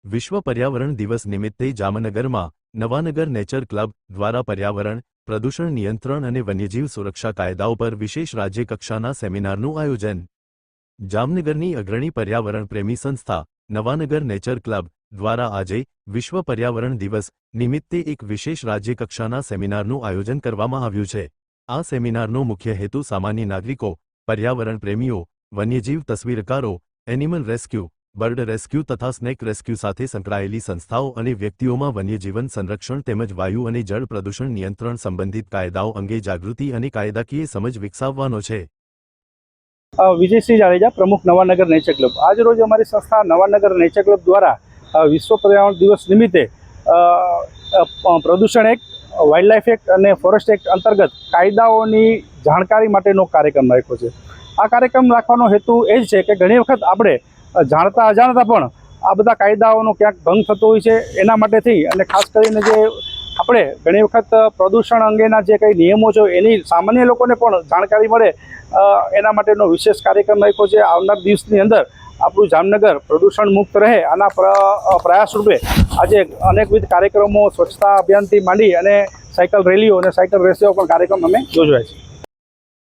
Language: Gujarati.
વિશ્વ પર્યાવરણ દિવસ નિમિત્તે જામનગરમાં નવાનગર નેચર ક્લબ દ્વારા પર્યાવરણ, પ્રદૂષણ નિયંત્રણ અને વન્યજીવ સુરક્ષા કાયદાઓ પર વિશેષ રાજ્યકક્ષાના સેમિનારનું આયોજન। જામનગરની અગ્રણી પર્યાવરણ પ્રેમી સંસ્થા નવાનગર નેચર ક્લબ દ્વારા આજે વિશ્વ પર્યાવરણ દિવસ નિમિત્તે એક વિશેષ રાજ્યકક્ષાના સેમિનારનું આયોજન કરવામાં આવ્યું છે। આ સેમિનારનો મુખ્ય હેતુ સામાન્ય નાગરિકો, પર્યાવરણ પ્રેમીઓ, વન્યજીવ તસવીરકારો, એનિમલ રેસ્ક્યુ, બર્ડ રેસ્ક્યુ તથા સ્નેક રેસ્ક્યુ સાથે સંકળાયેલી સંસ્થાઓ અને વ્યક્તિઓમાં વન્યજીવન સંરક્ષણ તેમજ વાયુ અને જળ પ્રદૂષણ નિયંત્રણ સંબંધિત કાયદાઓ અંગે જાગૃતિ અને કાયદાકીય સમજ વિકસાવવાનો છે। વિજયસિંહ જાડેજા, પ્રમુખ નવાનગર નેચર ક્લબ। આજ રોજ અમારી સંસ્થા નવાનગર નેચર ક્લબ દ્વારા વિશ્વ પર્યાવરણ દિવસ નિમિત્તે પ્રદૂષણ એક્ટ, વાઇલ્ડલાઇફ એક્ટ અને ફોરેસ્ટ એક્ટ અંતર્ગત કાયદાઓની જાણકારી માટેનો કાર્યક્રમ રાખ્યો છે। આ કાર્યક્રમ રાખવાનો હેતુ એ જ છે કે ઘણી વખત આપણે જાણતા અજાણતા પણ આ બધા કાયદાઓનો ક્યાંક ભંગ થતો હોય છે। એના માટેથી અને ખાસ કરીને જે આપણે ઘણી વખત પ્રદૂષણ અંગેના જે કંઈ નિયમો છે એની સામાન્ય લોકોને પણ જાણકારી મળે એના માટેનો વિશેષ કાર્યક્રમ રાખ્યો છે। આવનાર દિવસની અંદર આપણું જામનગર પ્રદૂષણ મુક્ત રહે આના પ્રયાસ રૂપે આજે અનેકવિધ કાર્યક્રમો, સ્વચ્છતા અભિયાનથી માંડી અને સાયકલ રેલીઓ અને સાયકલ રેસીઓ પણ કાર્યક્રમ અમે યોજવાય છે।